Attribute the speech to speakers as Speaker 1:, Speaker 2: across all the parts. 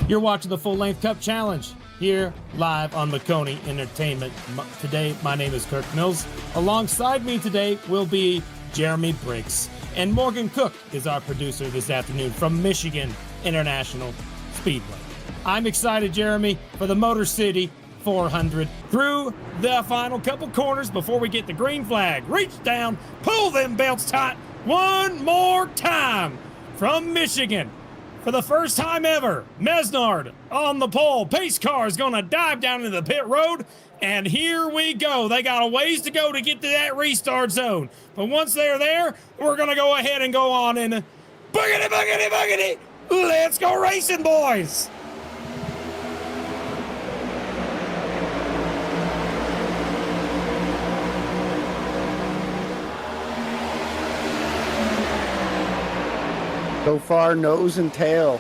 Speaker 1: You're watching the Full Length Cup Challenge here live on Maconey Entertainment. Today, my name is Kirk Mills. Alongside me today will be Jeremy Briggs. And Morgan Cook is our producer this afternoon from Michigan International Speedway. I'm excited, Jeremy, for the Motor City 400. Through the final couple corners before we get the green flag. Reach down, pull them belts tight one more time from Michigan. For the first time ever, Mesnard on the pole. Pace car is going to dive down into the pit road, and here we go. They got a ways to go to get to that restart zone. But once they're there, we're going to go ahead and go on and boogity, boogity, boogity. Let's go racing, boys.
Speaker 2: So far, nose and tail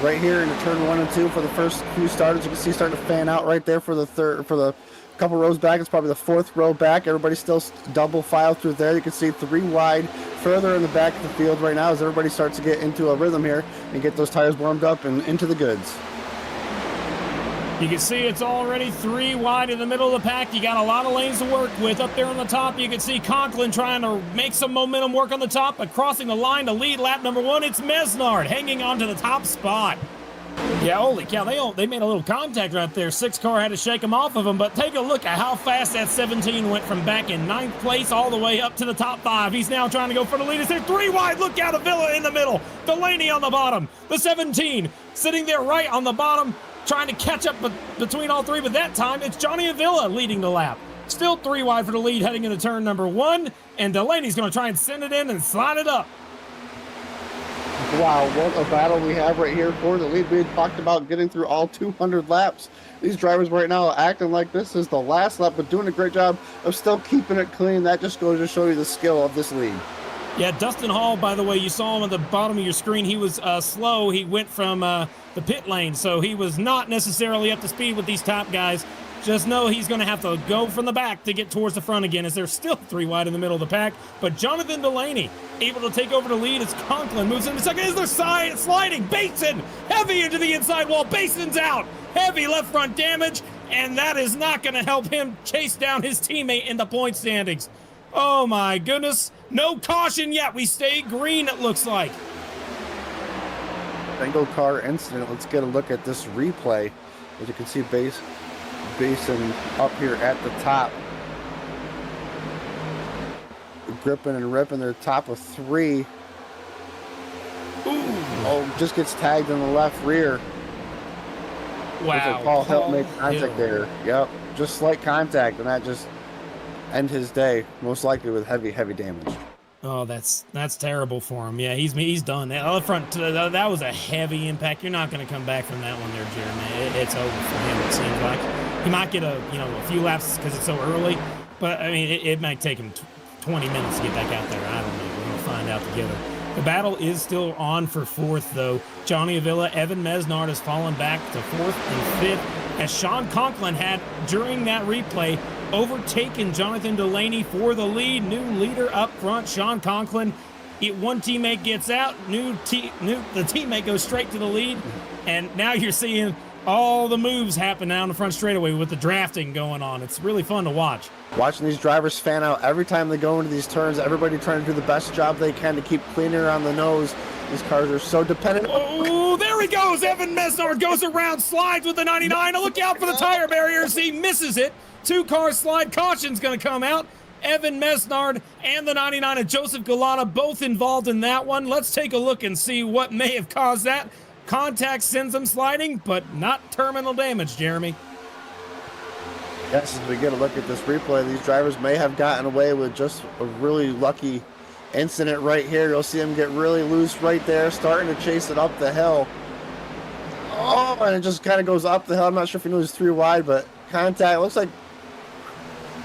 Speaker 2: right here in the turn 1 and 2 for the first few starters. You can see starting to fan out right there for the third, for the couple rows back. It's probably the fourth row back. Everybody's still double file through there. You can see 3 wide further in the back of the field right now as everybody starts to get into a rhythm here and get those tires warmed up and into the goods.
Speaker 1: You can see it's already 3 wide in the middle of the pack. You got a lot of lanes to work with. Up there on the top, you can see Conklin trying to make some momentum work on the top, but crossing the line to lead lap number 1, it's Mesnard hanging on to the top spot. Yeah, holy cow, they made a little contact right there. 6 car had to shake him off of him, but take a look at how fast that 17 went from back in 9th place all the way up to the top 5. He's now trying to go for the lead. It's there, 3 wide. Look out, Avila in the middle. Delaney on the bottom. The 17 sitting there right on the bottom, trying to catch up between all 3, but that time it's Johnny Avila leading the lap. Still 3 wide for the lead heading into turn number 1, and Delaney's going to try and send it in and slide it up.
Speaker 2: Wow, what a battle we have right here for the lead. We had talked about getting through all 200 laps. These drivers right now are acting like this is the last lap, but doing a great job of still keeping it clean. That just goes to show you the skill of this lead.
Speaker 1: Yeah, Dustin Hall, by the way, you saw him at the bottom of your screen. He was slow. He went from the pit lane, so he was not necessarily up to speed with these top guys. Just know he's going to have to go from the back to get towards the front again, as they're still 3 wide in the middle of the pack. But Jonathan Delaney able to take over the lead as Conklin moves into second. Is there sliding? Basin heavy into the inside wall. Basin's out. Heavy left front damage, and that is not going to help him chase down his teammate in the point standings. Oh my goodness. No caution yet. We stay green, it looks like.
Speaker 2: Single car incident. Let's get a look at this replay. As you can see, Basin up here at the top, gripping and ripping. Their top of 3. Ooh. Oh, just gets tagged in the left rear.
Speaker 1: Wow.
Speaker 2: Paul helped make contact there. Yep, just slight contact, and that just end his day, most likely with heavy damage.
Speaker 1: Oh, that's terrible for him. Yeah, he's done. That other front, that was a heavy impact. You're not going to come back from that one there, Jeremy. It's over for him, it seems like. He might get a few laps because it's so early, but I mean, it might take him 20 minutes to get back out there. I don't know. We're going to find out together. The battle is still on for 4th, though. Johnny Avila, Evan Mesnard has fallen back to 4th and 5th, as Sean Conklin had, during that replay, overtaken Jonathan Delaney for the lead. New leader up front, Sean Conklin. One teammate gets out, the teammate goes straight to the lead, and now you're seeing all the moves happen down the front straightaway with the drafting going on. It's really fun to watch.
Speaker 2: Watching these drivers fan out every time they go into these turns, everybody trying to do the best job they can to keep cleaner on the nose. These cars are so dependent.
Speaker 1: Oh, there he goes. Evan Mesnard goes around, slides with the 99. Look out for the tire barriers. He misses it. 2 cars slide. Caution's going to come out. Evan Mesnard and the 99 of Joseph Galata both involved in that one. Let's take a look and see what may have caused that. Contact sends them sliding, but not terminal damage, Jeremy.
Speaker 2: Yes, as we get a look at this replay, these drivers may have gotten away with just a really lucky incident right here. You'll see them get really loose right there, starting to chase it up the hill. Oh, and it just kind of goes up the hill. I'm not sure if he knows 3 wide, but contact looks like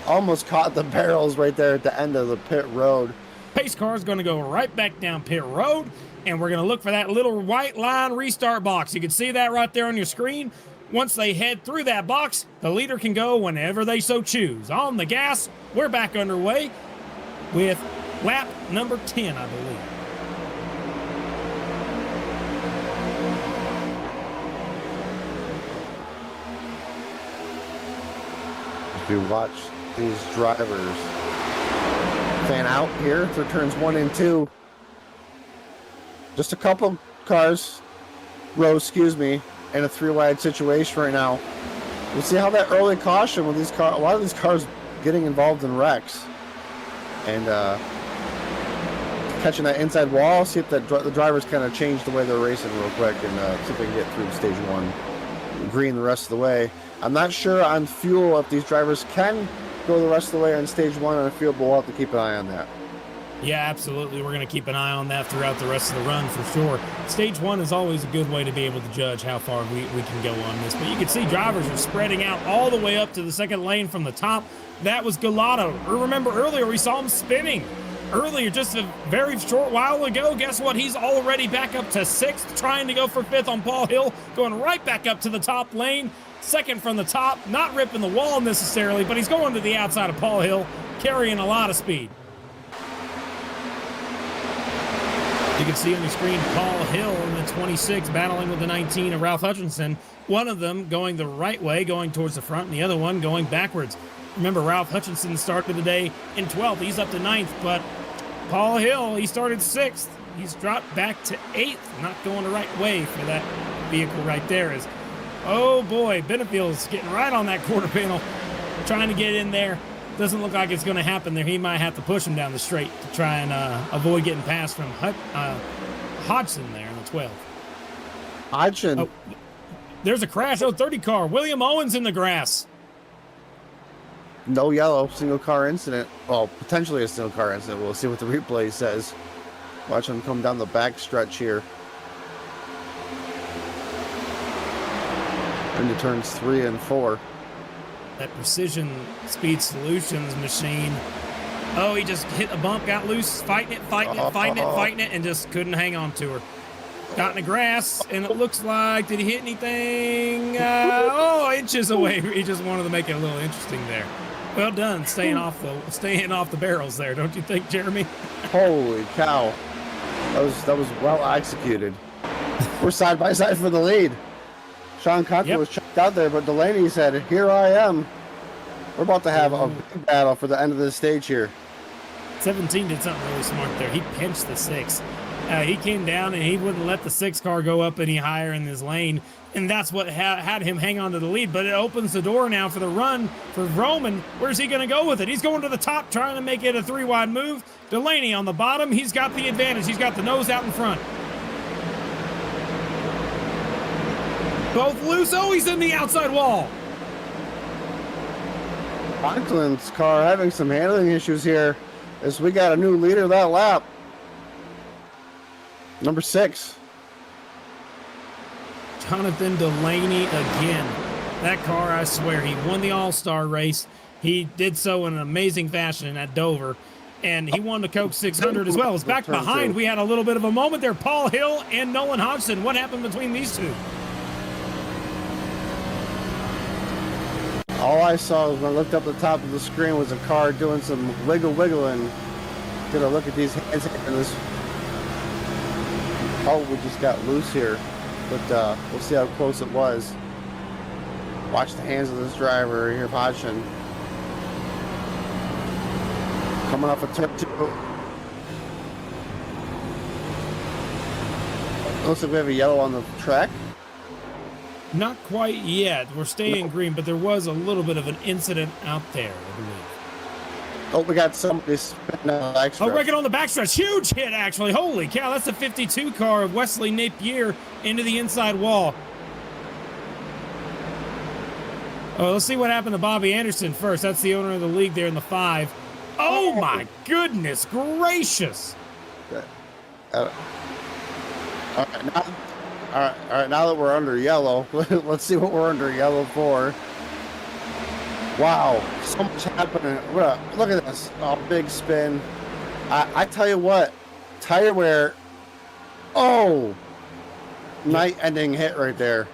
Speaker 2: almost caught the barrels right there at the end of the pit road.
Speaker 1: Pace car is going to go right back down pit road, and we're going to look for that little white line restart box. You can see that right there on your screen. Once they head through that box, the leader can go whenever they so choose. On the gas, we're back underway with lap number 10, I believe.
Speaker 2: We watch these drivers fan out here through turns 1 and 2. Just a couple rows, excuse me, in a 3-wide situation right now. We'll see how that early caution with these cars, a lot of these cars getting involved in wrecks and catching that inside wall. See if the drivers kind of change the way they're racing real quick and see if they can get through stage 1 green the rest of the way. I'm not sure on fuel if these drivers can go the rest of the way on stage 1 on fuel, but we'll have to keep an eye on that.
Speaker 1: Yeah, absolutely. We're going to keep an eye on that throughout the rest of the run for sure. Stage 1 is always a good way to be able to judge how far we can go on this. But you can see drivers are spreading out all the way up to the second lane from the top. That was Gelato. Remember earlier we saw him spinning. Earlier, just a very short while ago, guess what? He's already back up to 6th, trying to go for 5th on Paul Hill, going right back up to the top lane. Second from the top, not ripping the wall necessarily, but he's going to the outside of Paul Hill, carrying a lot of speed. You can see on the screen Paul Hill in the 26 battling with the 19 of Ralph Hutchinson. One of them going the right way, going towards the front, and the other one going backwards. Remember, Ralph Hutchinson started the day in 12th. He's up to 9th, but Paul Hill, he started 6th. He's dropped back to 8th, not going the right way for that vehicle right there. Oh boy, Benefield's getting right on that quarter panel, trying to get in there. Doesn't look like it's going to happen there. He might have to push him down the straight to try and avoid getting past from Hodgson there in the 12th.
Speaker 2: Hodgson.
Speaker 1: Oh, there's a crash. 30 car. William Owens in the grass.
Speaker 2: No yellow, single car incident. Well, potentially a single car incident. We'll see what the replay says. Watch him come down the back stretch here. Into turns 3 and 4.
Speaker 1: That Precision Speed Solutions machine. Oh, he just hit a bump, got loose, fighting it, and just couldn't hang on to her. Got in the grass, and it looks like, did he hit anything? Inches away. He just wanted to make it a little interesting there. Well done, staying off the barrels there, don't you think, Jeremy?
Speaker 2: Holy cow. That was well executed. We're side by side for the lead. Sean Conklin was checked out there, but Delaney said, "Here I am." We're about to have a big battle for the end of this stage here.
Speaker 1: 17 did something really smart there. He pinched the 6. He came down and he wouldn't let the 6 car go up any higher in his lane, and that's what had him hang on to the lead. But it opens the door now for the run for Roman. Where's he going to go with it? He's going to the top, trying to make it a 3-wide move. Delaney on the bottom. He's got the advantage. He's got the nose out in front. Both loose. Oh, he's in the outside wall.
Speaker 2: Conklin's car having some handling issues here as we got a new leader that lap. Number 6.
Speaker 1: Jonathan Delaney again. That car, I swear, he won the All-Star race. He did so in an amazing fashion at Dover. And he won the Coke 600 as well. It's back behind. We had a little bit of a moment there. Paul Hill and Nolan Hodgson. What happened between these two?
Speaker 2: All I saw when I looked up at the top of the screen was a car doing some wiggling. Get a look at these hands and this. Oh, we just got loose here, but we'll see how close it was. Watch the hands of this driver here, Hodgson. Coming off a turn 2. Looks like we have a yellow on the track.
Speaker 1: Not quite yet. We're staying green, but there was a little bit of an incident out there, I believe.
Speaker 2: Oh, we got somebody spinning on the backstretch.
Speaker 1: Oh, Rickett on the backstretch. Huge hit, actually. Holy cow, that's a 52 car of Wesley Napier into the inside wall. Oh, let's see what happened to Bobby Anderson first. That's the owner of the league there in the 5. Oh, my goodness gracious.
Speaker 2: All right, now that we're under yellow, let's see what we're under yellow for. Wow, so much happening. Look at this. Oh, big spin. I tell you what, tire wear. Oh, night-ending hit right there.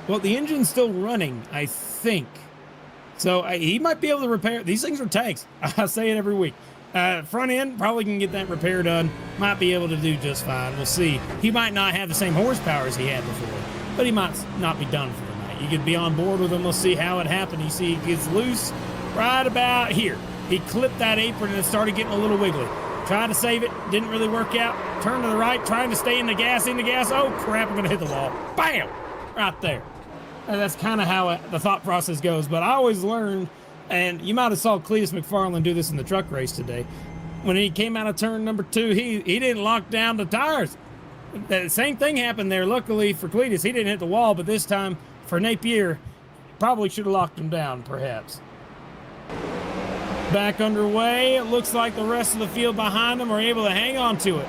Speaker 1: Well, the engine's still running, I think. So he might be able to repair. These things are tanks. I say it every week. Front end, probably can get that repair done. Might be able to do just fine. We'll see. He might not have the same horsepower as he had before, but he might not be done for the night. You could be on board with him. We'll see how it happened. You see he gets loose, right about here. He clipped that apron and it started getting a little wiggly. Tried to save it, didn't really work out. Turned to the right, trying to stay in the gas. Oh crap, I'm gonna hit the wall. Bam! Right there. And that's kind of how the thought process goes. But I always learned, and you might have saw Cletus McFarland do this in the truck race today. When he came out of turn number 2, he didn't lock down the tires. The same thing happened there. Luckily for Cletus, he didn't hit the wall, but this time for Napier, probably should have locked him down, perhaps. Back underway. It looks like the rest of the field behind him are able to hang on to it.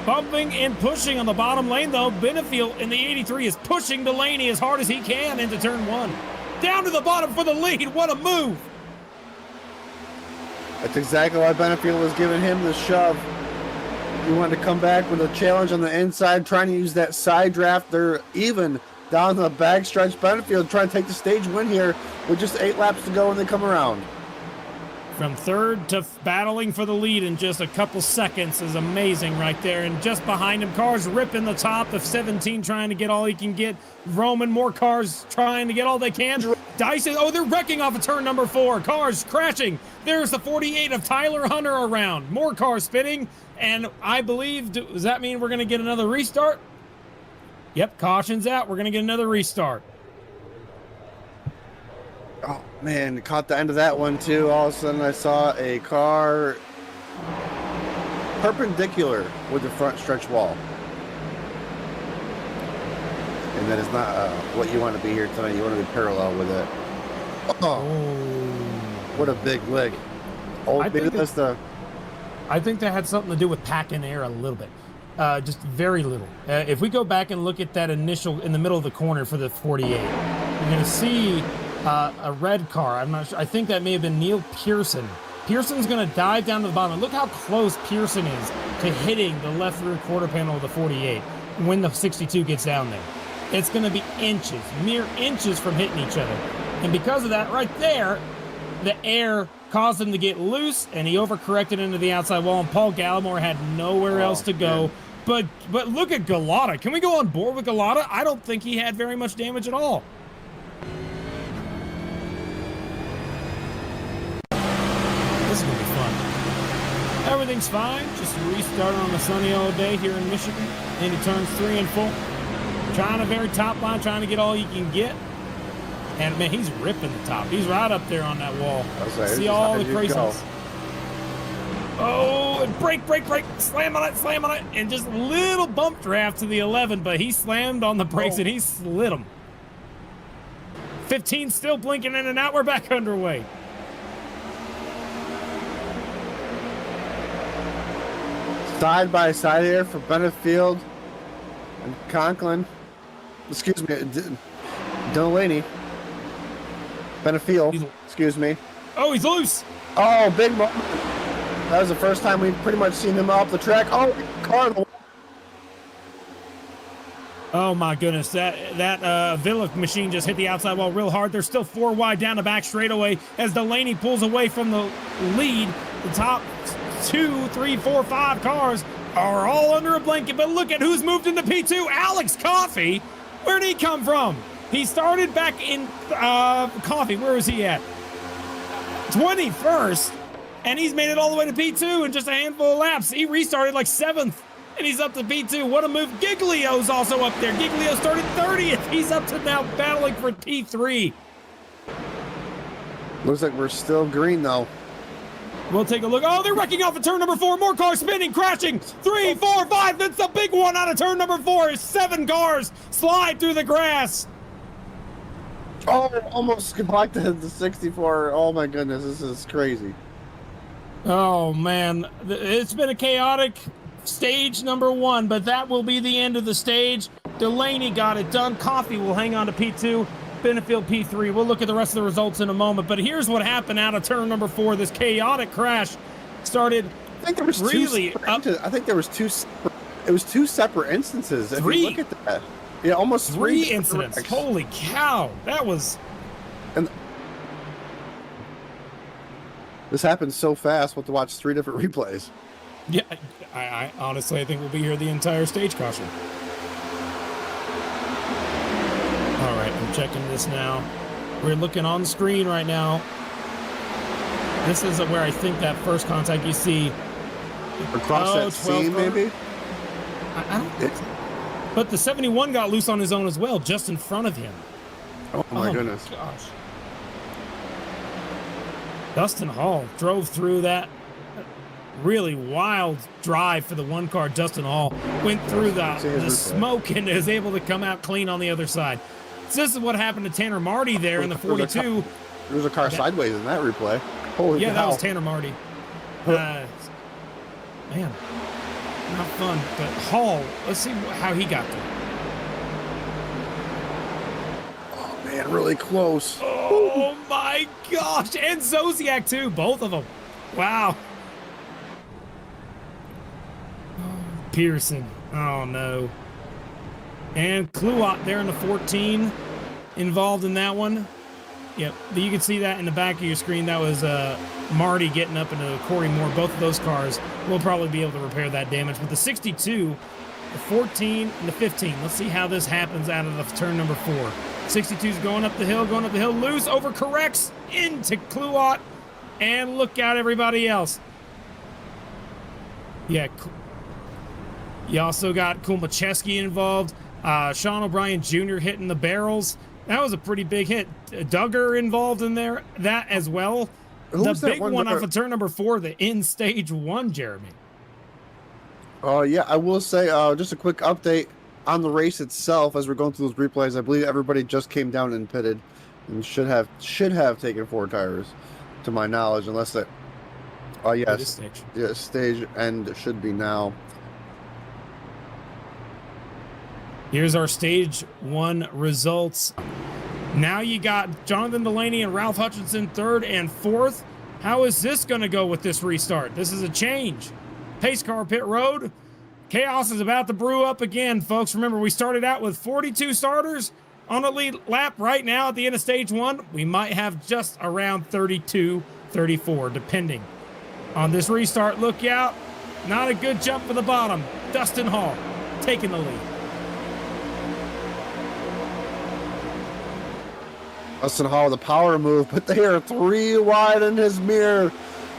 Speaker 1: Bumping and pushing on the bottom lane, though. Benefield in the 83 is pushing Delaney as hard as he can into turn 1. Down to the bottom for the lead. What a move.
Speaker 2: That's exactly why Benefield was giving him the shove. He wanted to come back with a challenge on the inside, trying to use that side draft. They're even down the back stretch. Benefield trying to take the stage win here with just 8 laps to go when they come around.
Speaker 1: From third to battling for the lead in just a couple seconds is amazing right there. And just behind him, cars ripping the top of 17, trying to get all he can get. Roman, more cars trying to get all they can. Dyson, oh, they're wrecking off of turn number 4. Cars crashing. There's the 48 of Tyler Hunter around. More cars spinning. And I believe, does that mean we're going to get another restart? Yep, caution's out. We're going to get another restart.
Speaker 2: Oh, man, caught the end of that one, too. All of a sudden, I saw a car perpendicular with the front stretch wall. And that is not what you want to be here tonight. You want to be parallel with it. Oh, what a big leg. Oh,
Speaker 1: I think that had something to do with packing air a little bit. Just very little. If we go back and look at that initial, in the middle of the corner for the 48, you're going to see a red car. I'm not sure. I think that may have been Neil Pearson. Pearson's going to dive down to the bottom. Look how close Pearson is to hitting the left rear quarter panel of the 48 when the 62 gets down there. It's going to be inches, mere inches from hitting each other. And because of that, right there, the air caused him to get loose, and he overcorrected into the outside wall, and Paul Gallimore had nowhere else to go. Man. But look at Galata. Can we go on board with Galata? I don't think he had very much damage at all. This is going to be fun. Everything's fine. Just restarting on a sunny all day here in Michigan. Into turns 3 and 4. Trying a very top line, trying to get all you can get. And, man, he's ripping the top. He's right up there on that wall. See all the craziness. Oh, and brake. Slam on it. And just little bump draft to the 11, but he slammed on the brakes and he slid them. 15 still blinking in and out. We're back underway.
Speaker 2: Side by side here for Benefield and Conklin. Excuse me, Delaney. Benefield, excuse me.
Speaker 1: Oh, he's loose.
Speaker 2: Oh, big moment. That was the first time we've pretty much seen him off the track. Oh, car.
Speaker 1: Oh my goodness, that Villa machine just hit the outside wall real hard. They're still 4 wide down the back straightaway as Delaney pulls away from the lead. The top 2, 3, 4, 5 cars are all under a blanket, but look at who's moved into P2. Alex Coffey. Where'd he come from? He started back in Coffey. Where was he at? 21st, and he's made it all the way to P2 in just a handful of laps. He restarted like 7th, and he's up to P2. What a move. Giglio's also up there. Giglio started 30th. He's up to now battling for P3.
Speaker 2: Looks like we're still green, though.
Speaker 1: We'll take a look. Oh, they're wrecking off at turn number 4. More cars spinning, crashing. 3, 4, 5. That's the big one out of turn number 4. 7 cars slide through the grass.
Speaker 2: Oh, almost collected the 64. Oh, my goodness. This is crazy.
Speaker 1: Oh, man. It's been a chaotic stage number 1, but that will be the end of the stage. Delaney got it done. Coffey will hang on to P2. Benefield P3. We'll look at the rest of the results in a moment, but here's what happened out of turn number 4. This chaotic crash started
Speaker 2: I think there was
Speaker 1: really
Speaker 2: up. I think there was two. It was 2 separate instances. If you look at that, yeah, almost
Speaker 1: 3 incidents. Wrecks. Holy cow! That was.
Speaker 2: And this happened so fast. We'll have to watch 3 different replays.
Speaker 1: Yeah, I honestly, I think we'll be here the entire stage caution. All right, I'm checking this now. We're looking on screen right now. This is where I think that first contact you see.
Speaker 2: Across that seam, maybe?
Speaker 1: I don't think so. But the 71 got loose on his own as well, just in front of him.
Speaker 2: Oh my goodness.
Speaker 1: Gosh. Dustin Hall drove through that really wild drive for the one car. Dustin Hall went through the smoke and is able to come out clean on the other side. So this is what happened to Tanner Marty there in the 42.
Speaker 2: There was a car sideways in that replay. Holy
Speaker 1: yeah,
Speaker 2: cow.
Speaker 1: that was Tanner Marty. Man, not fun. But Hall, let's see how he got there.
Speaker 2: Oh, man, really close.
Speaker 1: Oh, my gosh. And Zosiak, too. Both of them. Wow. Pearson. Oh, no. And Kluot there in the 14 involved in that one. Yep, you can see that in the back of your screen. That was Marty getting up into Corey Moore. Both of those cars will probably be able to repair that damage. But the 62, the 14, and the 15. Let's see how this happens out of the turn number 4. 62's going up the hill, loose, overcorrects into Kluot. And look out, everybody else. Yeah, you also got Kulmacheski involved. Sean O'Brien Jr. hitting the barrels. That was a pretty big hit. Duggar involved in there, that as well. The big one off of turn number 4, the in stage 1, Jeremy.
Speaker 2: Oh, yeah, I will say just a quick update on the race itself as we're going through those replays. I believe everybody just came down and pitted and should have taken 4 tires, to my knowledge, unless that. Oh, yes. Yeah, stage end should be now.
Speaker 1: Here's our stage 1 results. Now you got Jonathan Delaney and Ralph Hutchinson 3rd and 4th. How is this going to go with this restart? This is a change. Pace car pit road. Chaos is about to brew up again, folks. Remember, we started out with 42 starters on the lead lap. Right now at the end of stage 1, we might have just around 32, 34, depending on this restart. Look out. Not a good jump for the bottom. Dustin Hall taking the lead.
Speaker 2: Dustin Hall with a power move, but they are 3 wide in his mirror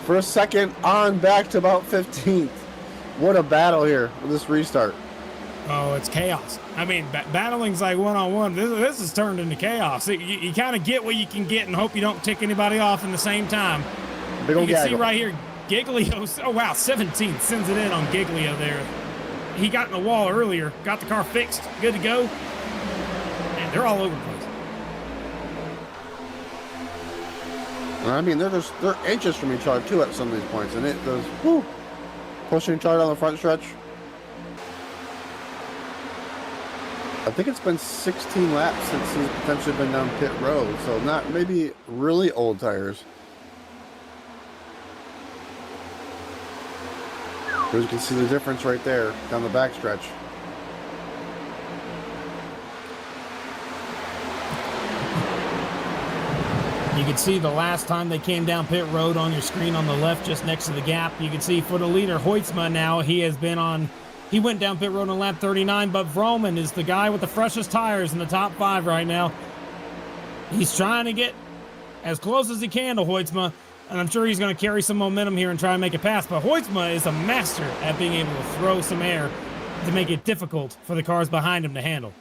Speaker 2: for a second on back to about 15th. What a battle here with this restart.
Speaker 1: Oh, it's chaos. I mean, battling's like one-on-one. This is turned into chaos. You kind of get what you can get and hope you don't tick anybody off in the same time.
Speaker 2: Big old
Speaker 1: you can
Speaker 2: gaggle.
Speaker 1: see right here, Giglio. Oh, wow, 17th sends it in on Giglio there. He got in the wall earlier, got the car fixed, good to go. Man, they're all over the place.
Speaker 2: I mean, they're inches from each other, too, at some of these points. And it goes, whoo, pushing each other down the front stretch. I think it's been 16 laps since he's potentially been down pit road. So not maybe really old tires. But you can see the difference right there down the back stretch.
Speaker 1: You can see the last time they came down pit road on your screen on the left, just next to the gap. You can see for the leader, Hoytsma now, he went down pit road on lap 39, but Vroman is the guy with the freshest tires in the top 5 right now. He's trying to get as close as he can to Hoytsma, and I'm sure he's going to carry some momentum here and try and make a pass, but Hoytsma is a master at being able to throw some air to make it difficult for the cars behind him to handle.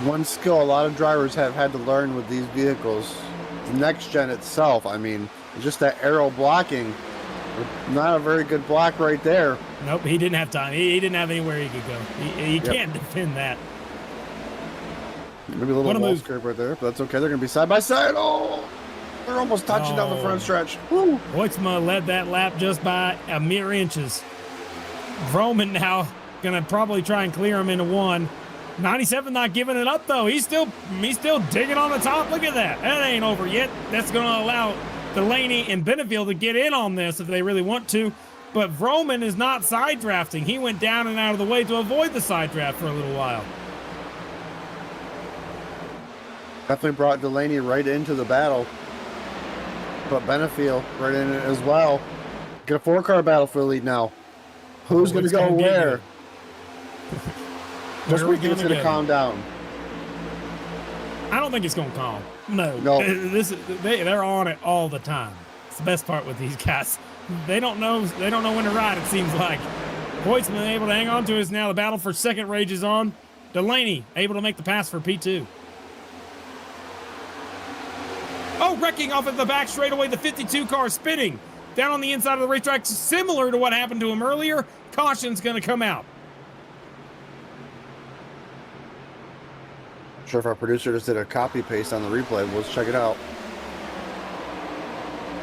Speaker 2: One skill a lot of drivers have had to learn with these vehicles. The next gen itself, I mean, just that aero blocking. Not a very good block right there.
Speaker 1: Nope, he didn't have time. He didn't have anywhere he could go. He can't defend that.
Speaker 2: Maybe a little wall curve right there, but that's okay. They're going to be side by side. Oh, they're almost touching down the front stretch. Woo.
Speaker 1: Hoytsma led that lap just by a mere inches. Vroman now going to probably try and clear him into 1. 97 not giving it up, though. He's still digging on the top. Look at that. That ain't over yet. That's going to allow Delaney and Benefield to get in on this if they really want to. But Vroman is not side drafting. He went down and out of the way to avoid the side draft for a little while.
Speaker 2: Definitely brought Delaney right into the battle. But Benefield right in it as well. Get a 4-car battle for the lead now. Who's going to go where? Just when it's going to calm down.
Speaker 1: I don't think it's going to calm. No. They're on it all the time. It's the best part with these guys. They don't know when to ride, it seems like. Hoytsman able to hang on to us now. The battle for second rages on. Delaney able to make the pass for P2. Oh, wrecking off at the back straightaway. The 52 car spinning down on the inside of the racetrack, similar to what happened to him earlier. Caution's going to come out.
Speaker 2: Not sure if our producer just did a copy paste on the replay. Let's check it out.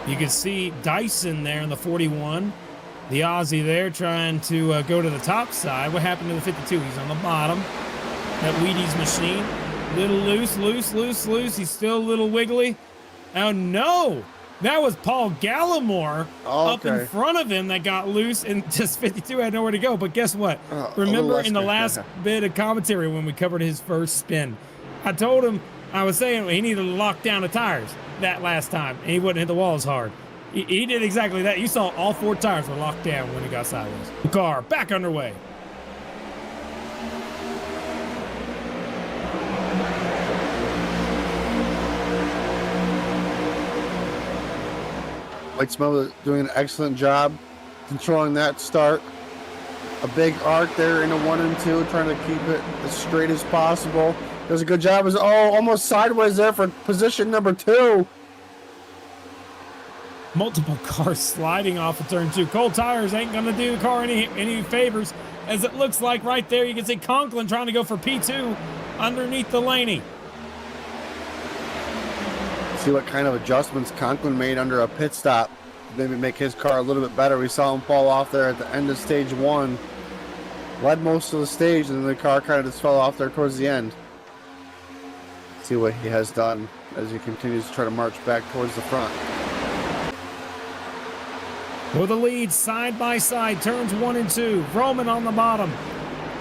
Speaker 1: You can see Dyson there in the 41. The Aussie there trying to go to the top side. What happened to the 52? He's on the bottom. That Wheaties machine. Little loose. He's still a little wiggly. Oh, no. That was Paul Gallimore up in front of him that got loose, and just 52 had nowhere to go. But guess what? Remember in the last bit of commentary when we covered his first spin, I told him, I was saying he needed to lock down the tires that last time, and he wouldn't hit the wall as hard. He did exactly that. You saw all 4 tires were locked down when he got sideways. The car back underway.
Speaker 2: Hoytsman doing an excellent job controlling that start. A big arc there in a 1 and 2, trying to keep it as straight as possible. Does a good job. Almost sideways there for position number 2.
Speaker 1: Multiple cars sliding off of turn 2. Cold tires ain't gonna do the car any favors, as it looks like right there. You can see Conklin trying to go for P2 underneath Delaney.
Speaker 2: See what kind of adjustments Conklin made under a pit stop. Maybe make his car a little bit better. We saw him fall off there at the end of stage 1. Led most of the stage, and then the car kind of just fell off there towards the end. See what he has done as he continues to try to march back towards the front.
Speaker 1: For the lead, side by side, turns 1 and 2. Roman on the bottom.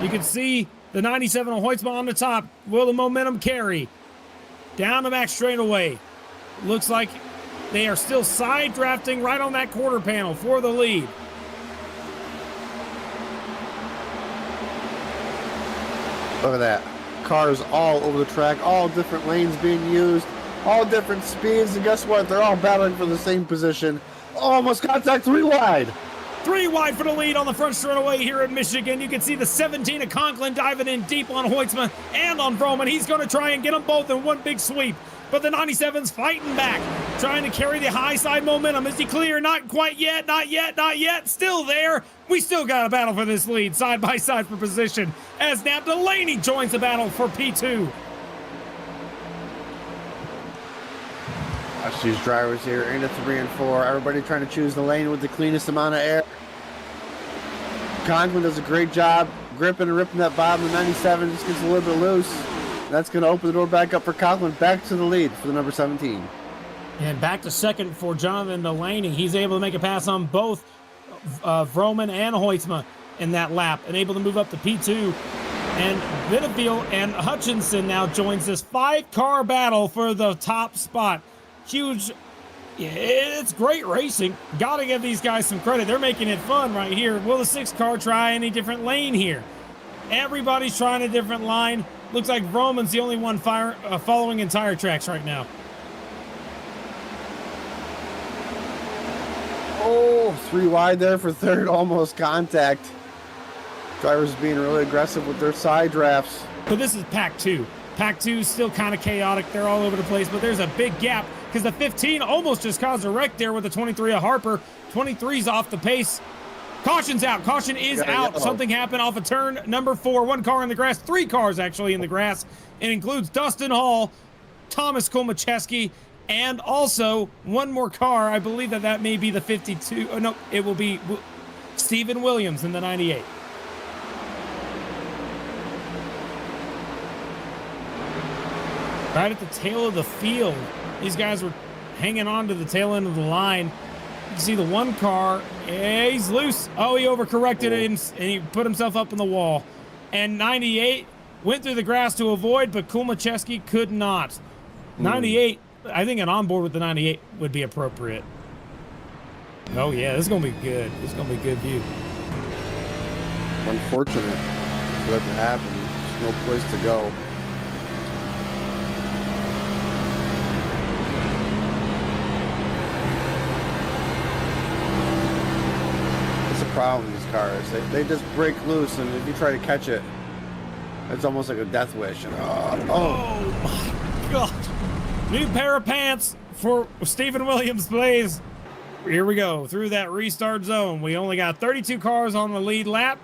Speaker 1: You can see the 97 of Hoytsman on the top. Will the momentum carry? Down the back straightaway. Looks like they are still side drafting right on that quarter panel for the lead.
Speaker 2: Look at that. Cars all over the track, all different lanes being used, all different speeds, and guess what? They're all battling for the same position. Almost contact 3 wide.
Speaker 1: 3 wide for the lead on the front straightaway here in Michigan. You can see the 17 of Conklin diving in deep on Hoytsman and on Vroman. He's going to try and get them both in one big sweep. But the 97's fighting back, trying to carry the high side momentum. Is he clear? Not quite yet, not yet. Still there. We still got a battle for this lead, side by side for position, as now Delaney joins the battle for P2.
Speaker 2: Watch these drivers here into 3 and 4. Everybody trying to choose the lane with the cleanest amount of air. Conklin does a great job gripping and ripping that bottom. The 97 just gets a little bit loose. That's going to open the door back up for Conklin. Back to the lead for the number 17.
Speaker 1: And back to second for Jonathan Delaney. He's able to make a pass on both Vroman and Hoytsma in that lap, and able to move up to P2. And Vittefield and Hutchinson now joins this 5-car battle for the top spot. Huge. It's great racing. Got to give these guys some credit. They're making it fun right here. Will the 6-car try any different lane here? Everybody's trying a different line. Looks like Vroman's the only one following in tire tracks right now.
Speaker 2: Oh, 3 wide there for third, almost contact. Drivers being really aggressive with their side drafts.
Speaker 1: But this is Pack 2. Pack 2 is still kind of chaotic. They're all over the place, but there's a big gap because the 15 almost just caused a wreck there with the 23 of Harper. 23's off the pace. Caution's out. Caution is out. Yellow. Something happened off of turn number 4. 1 car in the grass. 3 cars actually in the grass. It includes Dustin Hall, Thomas Komacheski, and also one more car. I believe that may be the 52. Oh, no, it will be Stephen Williams in the 98. Right at the tail of the field, these guys were hanging on to the tail end of the line. You can see the 1 car, he's loose. Oh, he overcorrected and he put himself up in the wall. And 98 went through the grass to avoid, but Kumacheski could not. 98, I think an onboard with the 98 would be appropriate. Oh yeah, this is gonna be good. This is gonna be a good view.
Speaker 2: Unfortunate for that to happen. There's no place to go. problem with these cars. They just break loose, and if you try to catch it, it's almost like a death wish. And,
Speaker 1: oh my God. New pair of pants for Stephen Williams, please. Here we go through that restart zone. We only got 32 cars on the lead lap.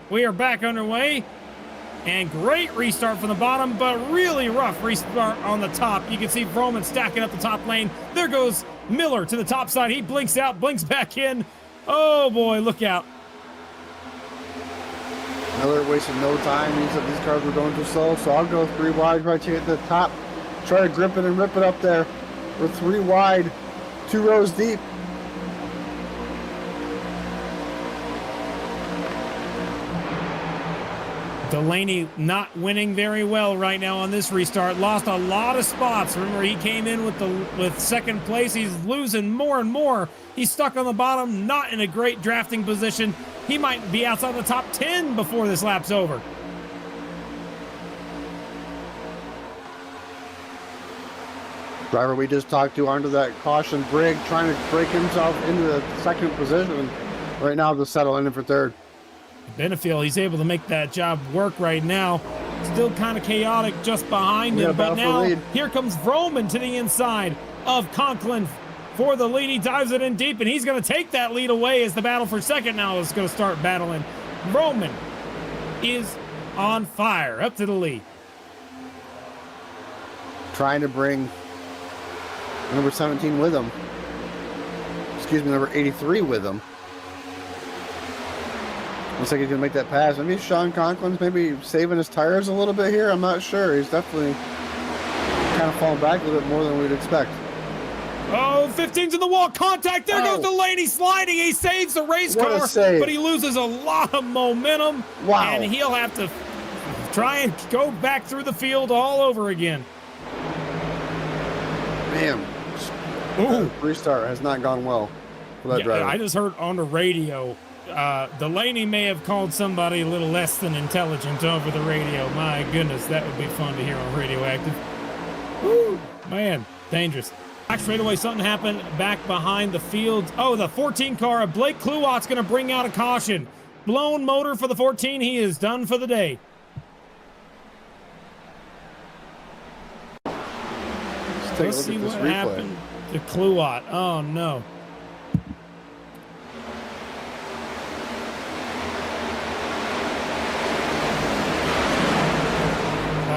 Speaker 1: We are back underway. And great restart from the bottom, but really rough restart on the top. You can see Vroman stacking up the top lane. There goes Miller to the top side. He blinks out, blinks back in. Oh boy, look out.
Speaker 2: Miller wasted no time. He said these cars were going too slow, so I'll go 3 wide, try to get to the top, try to grip it and rip it up there. We're 3 wide, 2 rows deep.
Speaker 1: Delaney not winning very well right now on this restart. Lost a lot of spots. Remember, he came in with second place. He's losing more and more. He's stuck on the bottom, not in a great drafting position. He might be outside the top 10 before this lap's over.
Speaker 2: Driver we just talked to under that caution brig, trying to break himself into the second position. Right now, to settle in for third.
Speaker 1: Benefield, he's able to make that job work right now. Still kind of chaotic just behind him, but now here comes Vroman to the inside of Conklin for the lead. He dives it in deep, and he's going to take that lead away as the battle for second now is going to start battling. Vroman is on fire, up to the lead.
Speaker 2: Trying to bring number 17 with him. Excuse me, number 83 with him. Looks like he's going to make that pass. Maybe Sean Conklin's maybe saving his tires a little bit here. I'm not sure. He's definitely kind of falling back a little bit more than we'd expect.
Speaker 1: Oh, 15's in the wall. Contact. There goes Delaney sliding. He saves the race car, but he loses a lot of momentum.
Speaker 2: Wow.
Speaker 1: And he'll have to try and go back through the field all over again.
Speaker 2: Man. Ooh. Restart has not gone well for that driver.
Speaker 1: I just heard on the radio, Delaney may have called somebody a little less than intelligent over the radio. My goodness, that would be fun to hear on Radioactive. Woo, man, dangerous. Back straightaway, something happened back behind the field. Oh, the 14 car of Blake Kluwat's going to bring out a caution. Blown motor for the 14. He is done for the day. Let's see what happened to Kluwat. Oh, no.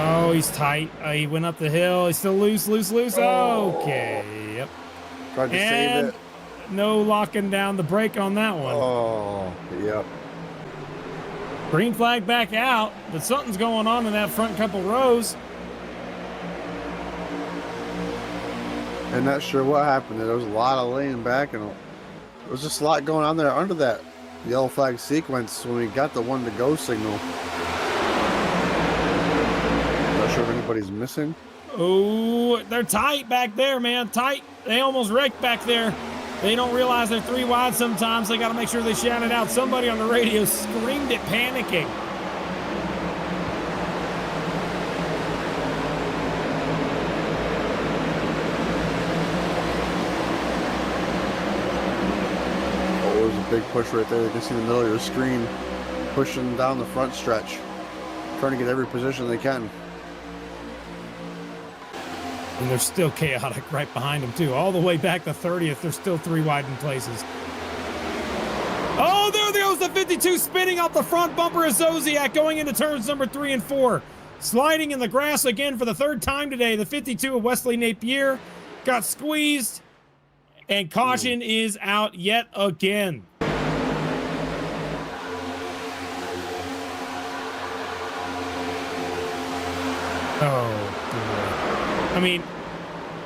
Speaker 1: Oh, he's tight. He went up the hill. He's still loose.
Speaker 2: Oh.
Speaker 1: Okay, yep.
Speaker 2: Tried to save it.
Speaker 1: No locking down the brake on that one.
Speaker 2: Oh, yep.
Speaker 1: Green flag back out, but something's going on in that front couple rows.
Speaker 2: I'm not sure what happened. There was a lot of laying back, and there was just a lot going on there under that yellow flag sequence when we got the 1 to go signal. Not sure if anybody's missing.
Speaker 1: Oh, they're tight back there, man. Tight. They almost wrecked back there. They don't realize they're 3 wide sometimes. They got to make sure they shout it out. Somebody on the radio screamed it, panicking.
Speaker 2: Big push right there. You can see the middle of your screen pushing down the front stretch, trying to get every position they can.
Speaker 1: And they're still chaotic right behind them too. All the way back to 30th, they're still 3 wide in places. Oh, there goes the 52 spinning off the front bumper of Zodiac going into turns number 3 and 4. Sliding in the grass again for the 3rd time today. The 52 of Wesley Napier got squeezed, and caution is out yet again. Oh, boy. I mean,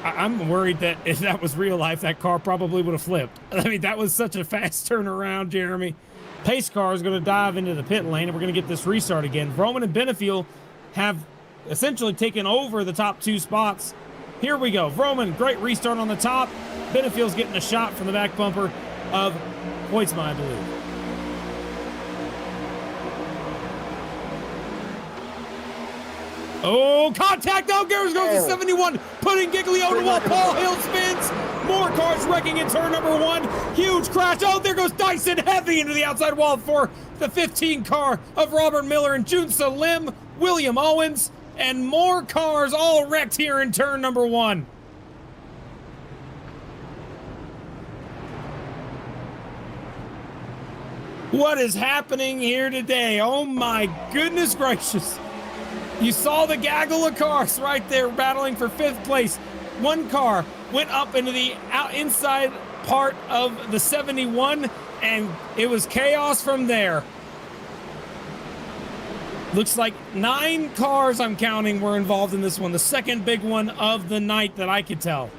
Speaker 1: I'm worried that if that was real life, that car probably would have flipped. I mean, that was such a fast turnaround, Jeremy. Pace car is going to dive into the pit lane, and we're going to get this restart again. Vroman and Benefield have essentially taken over the top 2 spots. Here we go. Vroman, great restart on the top. Benefield's getting a shot from the back bumper of Hoytsma, I believe. Oh, contact! Oh, Garris goes to 71, putting Giglio to the wall. Paul Hill spins. More cars wrecking in turn number 1. Huge crash. Oh, there goes Dyson heavy into the outside wall for the 15 car of Robert Miller and Jun Salim, William Owens, and more cars all wrecked here in turn number 1. What is happening here today? Oh my goodness gracious. You saw the gaggle of cars right there battling for 5th place. One car went up into the inside part of the 71, and it was chaos from there. Looks like 9 cars, I'm counting, were involved in this one. The second big one of the night that I could tell.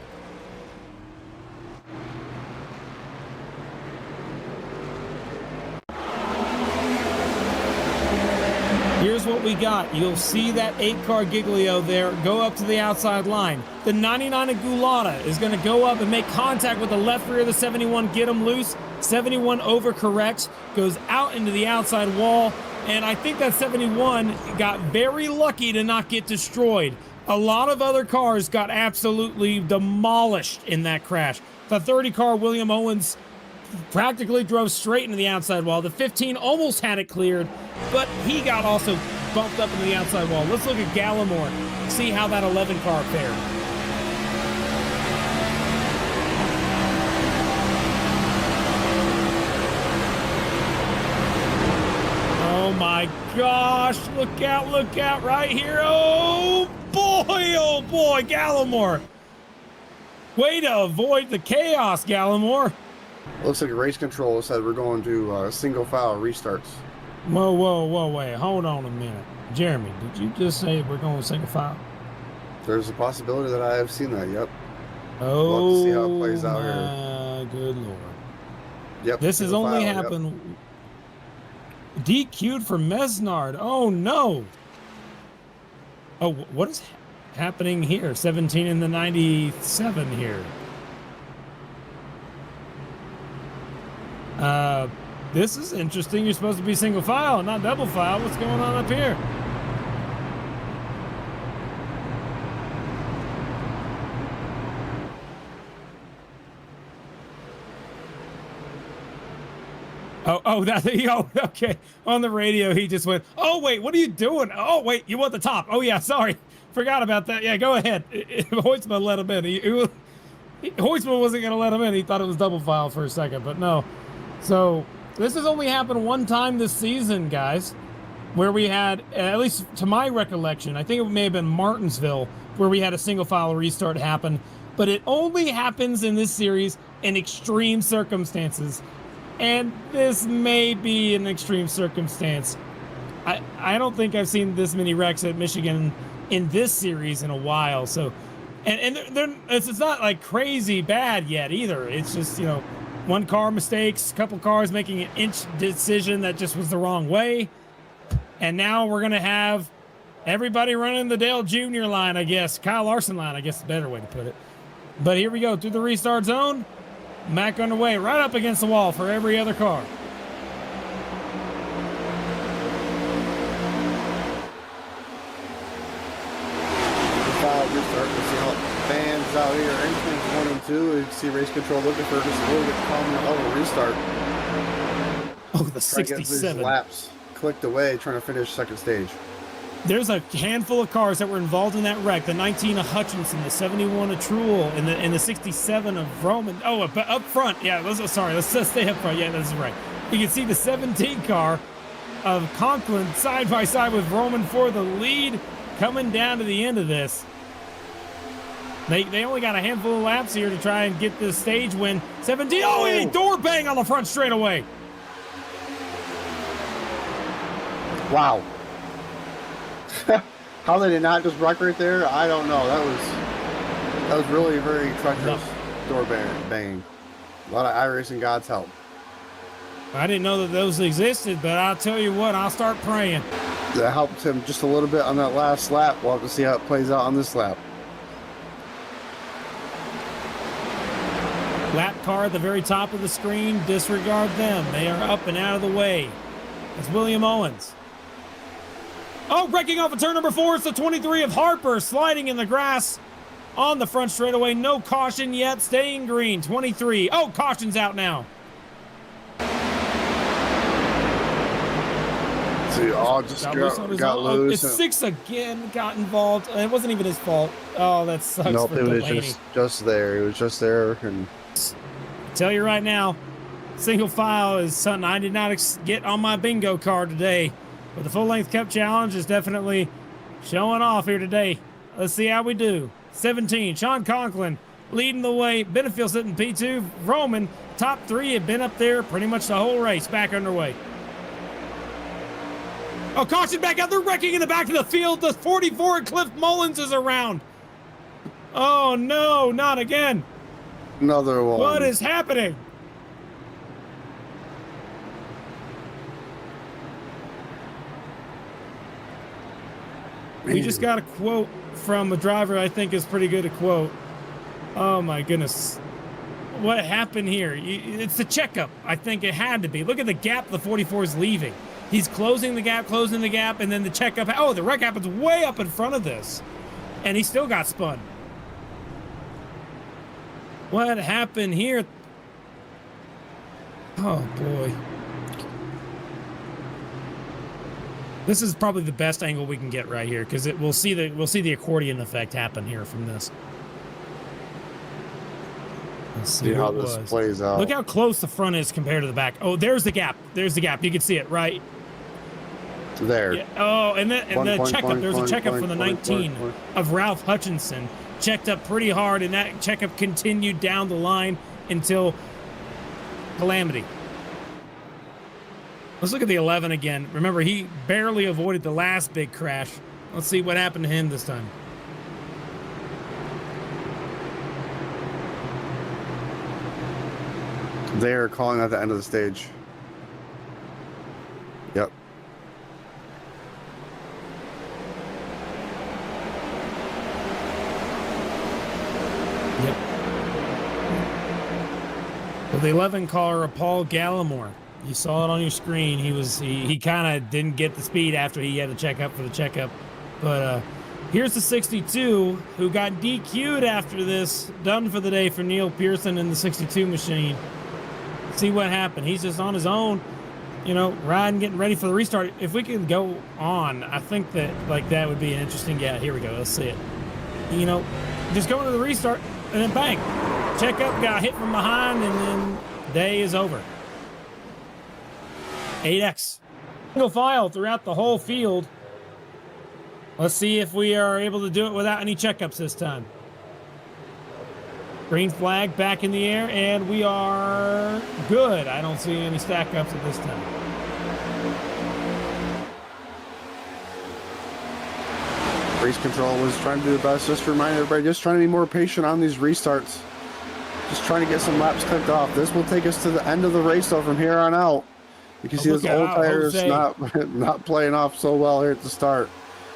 Speaker 1: Here's what we got. You'll see that 8-car Giglio there go up to the outside line. The 99 of Gulata is going to go up and make contact with the left rear of the 71, get him loose. 71 overcorrects, goes out into the outside wall, and I think that 71 got very lucky to not get destroyed. A lot of other cars got absolutely demolished in that crash. The 30 car William Owens practically drove straight into the outside wall. The 15 almost had it cleared, but he got also bumped up into the outside wall. Let's look at Gallimore, see how that 11 car fared. Oh my gosh, look out right here. Oh boy, Gallimore. Way to avoid the chaos, Gallimore.
Speaker 2: Looks like race control said we're going to single file restarts.
Speaker 1: Whoa, wait, hold on a minute. Jeremy, did you just say we're going to single file?
Speaker 2: There's a possibility that I have seen that, yep.
Speaker 1: Oh,
Speaker 2: we'll have to see how it plays out here.
Speaker 1: My good Lord.
Speaker 2: Yep.
Speaker 1: This has only happened. Yep. DQ'd for Mesnard. Oh, no. Oh, what is happening here? 17 in the 97 here. This is interesting. You're supposed to be single file, not double file. What's going on up here? Okay. On the radio, he just went, oh, wait, what are you doing? Oh, wait, you want the top. Oh, yeah, sorry. Forgot about that. Yeah, go ahead. Hoytsman let him in. Hoytsman wasn't going to let him in. He thought it was double file for a second, but no. So this has only happened one time this season, guys, where we had, at least to my recollection, I think it may have been Martinsville, where we had a single file restart happen, but it only happens in this series in extreme circumstances. And this may be an extreme circumstance. I don't think I've seen this many wrecks at Michigan in this series in a while. So, and it's not like crazy bad yet either. It's just, you know, one car mistakes, a couple cars making an inch decision that just was the wrong way. And now we're going to have everybody running the Dale Jr. line, I guess. Kyle Larson line, I guess is a better way to put it. But here we go through the restart zone. Back underway, right up against the wall for every other car.
Speaker 2: Restart. We'll see how it fans out here. Entries 1 and 2. You can see race control looking for just a little bit calmer. Oh, restart.
Speaker 1: Oh, the 67
Speaker 2: laps clicked away, trying to finish second stage.
Speaker 1: There's a handful of cars that were involved in that wreck. The 19 of Hutchinson, the 71 of Truel, and the 67 of Roman. Oh, up front. Yeah, let's stay up front. Yeah, that's right. You can see the 17 car of Conklin side by side with Roman for the lead, coming down to the end of this. They only got a handful of laps here to try and get this stage win. 17. Oh, and a door bang on the front straightaway.
Speaker 2: Wow. How they did not just wreck right there, I don't know. That was really very treacherous door banging. A lot of iRacing God's help.
Speaker 1: I didn't know that those existed, but I'll tell you what, I'll start praying.
Speaker 2: That helped him just a little bit on that last lap. We'll have to see how it plays out on this lap.
Speaker 1: Lap car at the very top of the screen, disregard them. They are up and out of the way. It's William Owens. Oh, breaking off of turn number 4. It's the 23 of Harper sliding in the grass. on the front straightaway. No caution yet, staying green. 23. Oh, caution's out now.
Speaker 2: See, just got loose.
Speaker 1: It's 6 again, got involved. It wasn't even his fault. Oh, that sucks.
Speaker 2: Nope,
Speaker 1: for
Speaker 2: it was
Speaker 1: Delaney.
Speaker 2: just there. It was just there. And
Speaker 1: tell you right now, single file is something I did not get on my bingo card today. But the full-length Cup Challenge is definitely showing off here today. Let's see how we do. 17, Sean Conklin leading the way. Benefield sitting P2. Roman, top 3 have been up there pretty much the whole race. Back underway. Oh, caution back out. They're wrecking in the back of the field. The 44 Cliff Mullins is around. Oh, no, not again.
Speaker 2: Another one.
Speaker 1: What is happening? We just got a quote from a driver I think is pretty good to quote. Oh, my goodness. What happened here? It's the checkup. I think it had to be. Look at the gap the 44 is leaving. He's closing the gap, and then the checkup. Oh, the wreck happens way up in front of this. And he still got spun. What happened here? Oh, boy. This is probably the best angle we can get right here, because we'll see the accordion effect happen here from this. Let's see
Speaker 2: how this plays out.
Speaker 1: Look how close the front is compared to the back. Oh, there's the gap. There's the gap. You can see it, right?
Speaker 2: There.
Speaker 1: Yeah. Oh, and the checkup. There's a checkup from the 19 of Ralph Hutchinson. Checked up pretty hard, and that checkup continued down the line until calamity. Let's look at the 11 again. Remember, he barely avoided the last big crash. Let's see what happened to him this time.
Speaker 2: They're calling at the end of the stage. Yep.
Speaker 1: Yep. Well, the 11 caller, Paul Gallimore. You saw it on your screen. He kind of didn't get the speed after he had to check up for the checkup. But here's the 62 who got DQ'd after this. Done for the day for Neil Pearson in the 62 machine. See what happened. He's just on his own, you know, riding, getting ready for the restart. If we can go on, I think that that would be an interesting. Yeah, here we go. Let's see it. You know, just going to the restart and then bang, check up, got hit from behind, and then day is over. 8X. Single file throughout the whole field. Let's see if we are able to do it without any checkups this time. Green flag back in the air, and we are good. I don't see any stack ups at this time.
Speaker 2: Race control was trying to do the best. Just to remind everybody, just trying to be more patient on these restarts. Just trying to get some laps clipped off. This will take us to the end of the race, though, from here on out. You can see those old tires not playing off so well here at the start.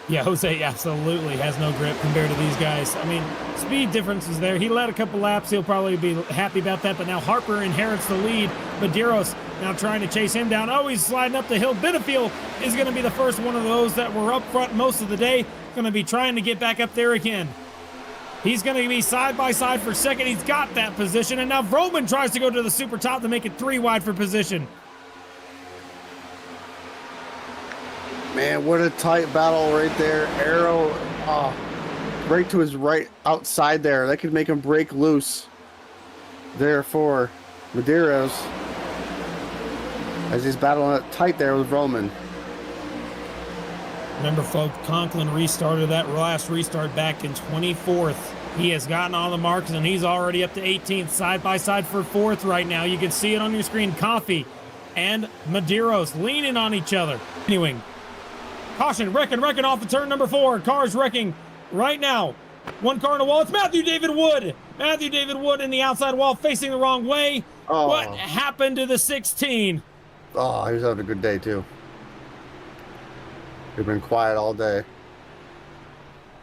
Speaker 1: Yeah, Jose absolutely has no grip compared to these guys. I mean, speed difference is there. He led a couple laps. He'll probably be happy about that. But now Harper inherits the lead. Medeiros now trying to chase him down. Oh, he's sliding up the hill. Benefield is going to be the first one of those that were up front most of the day. Going to be trying to get back up there again. He's going to be side by side for second. He's got that position. And now Vroman tries to go to the super top to make it 3 wide for position.
Speaker 2: Man, what a tight battle right there. Arrow right to his right outside there. That could make him break loose there for Medeiros as he's battling it tight there with Roman.
Speaker 1: Remember, folks, Conklin restarted that last restart back in 24th. He has gotten all the marks, and he's already up to 18th, side by side for 4th right now. You can see it on your screen. Coffee and Medeiros leaning on each other. Anyway, caution, wrecking off the turn number 4. Cars wrecking right now. One car in the wall. It's Matthew David Wood. Matthew David Wood in the outside wall facing the wrong way. Oh. What happened to the 16?
Speaker 2: Oh, he was having a good day, too. He's been quiet all day.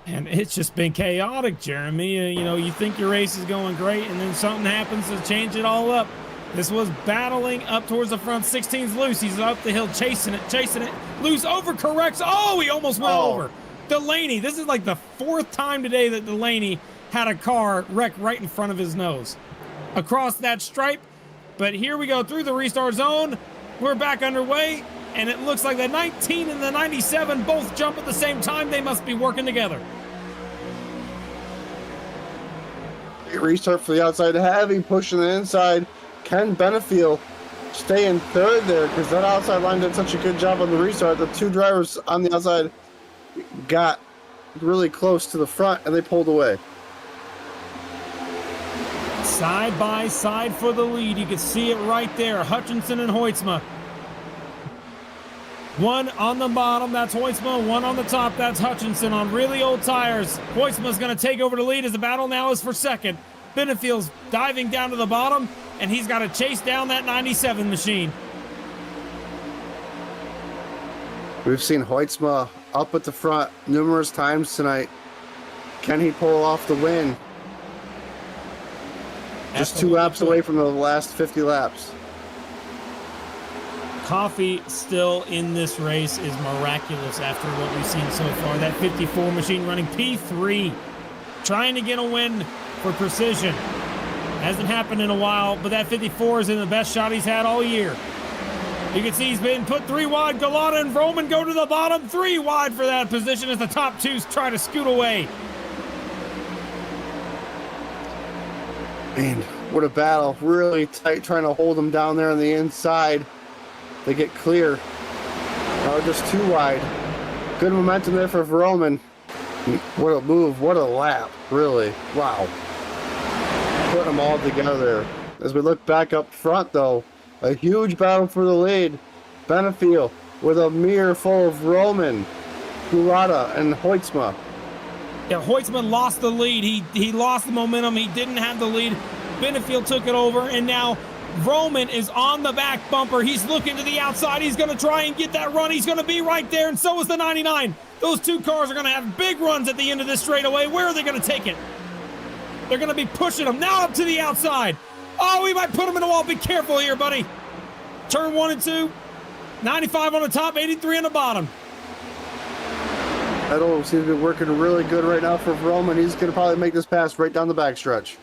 Speaker 1: And it's just been chaotic, Jeremy. You know, you think your race is going great, and then something happens to change it all up. This was battling up towards the front. 16's loose. He's up the hill chasing it. Loose overcorrects. Oh, he almost went over. Delaney. This is like the 4th time today that Delaney had a car wreck right in front of his nose across that stripe. But here we go through the restart zone. We're back underway, and it looks like the 19 and the 97 both jump at the same time. They must be working together.
Speaker 2: Restart for the outside heavy, pushing the inside. Ken Benefiel stay in third there because that outside line did such a good job on the restart. The two drivers on the outside got really close to the front and they pulled away.
Speaker 1: Side by side for the lead. You can see it right there. Hutchinson and Hoytsma. One on the bottom, that's Hoytsma. One on the top, that's Hutchinson on really old tires. Hoytsma's going to take over the lead as the battle now is for second. Benefiel's diving down to the bottom, and he's got to chase down that 97 machine.
Speaker 2: We've seen Hoytsma up at the front numerous times tonight. Can he pull off the win? Just 2 laps away from the last 50 laps.
Speaker 1: Coffee still in this race is miraculous after what we've seen so far. That 54 machine running P3, trying to get a win for Precision. Hasn't happened in a while, but that 54 is in the best shot he's had all year. You can see he's been put 3 wide. Galata and Vroman go to the bottom. 3 wide for that position as the top 2s try to scoot away.
Speaker 2: Man, what a battle. Really tight, trying to hold them down there on the inside. They get clear. Oh, just 2 wide. Good momentum there for Vroman. What a move. What a lap. Really. Wow. Put them all together. As we look back up front, though, a huge battle for the lead. Benefiel with a mirror full of Vroman, Galata, and Hoytsma.
Speaker 1: Yeah, Hoytsman lost the lead. He lost the momentum. He didn't have the lead. Benefiel took it over, and now Vroman is on the back bumper. He's looking to the outside. He's going to try and get that run. He's going to be right there, and so is the 99. Those 2 cars are going to have big runs at the end of this straightaway. Where are they going to take it? They're going to be pushing them now up to the outside. Oh, we might put him in the wall. Be careful here, buddy. Turn 1 and 2. 95 on the top, 83 on the bottom.
Speaker 2: That'll seems to be working really good right now for Vroman. He's going to probably make this pass right down the backstretch.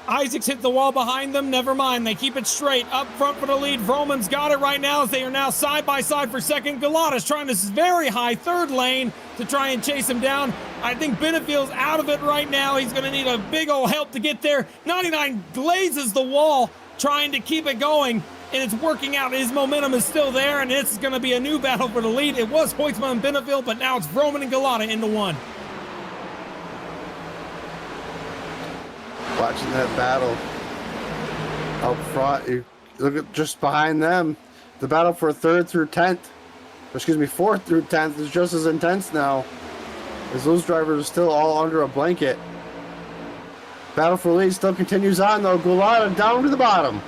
Speaker 1: Isaacs hit the wall behind them. Never mind. They keep it straight up front for the lead. Vroman's got it right now as they are now side by side for second. Galata's trying this very high 3rd lane to try and chase him down. I think Benefiel's out of it right now. He's going to need a big old help to get there. 99 glazes the wall trying to keep it going, and it's working out. His momentum is still there, and it's going to be a new battle for the lead. It was Hoytsma and Benefiel, but now it's Vroman and Galata into one.
Speaker 2: Watching that battle out front, you look at just behind them. The battle for 3rd through 10th, excuse me, 4th through 10th is just as intense now, as those drivers are still all under a blanket. Battle for lead still continues on though. Galata down to the bottom.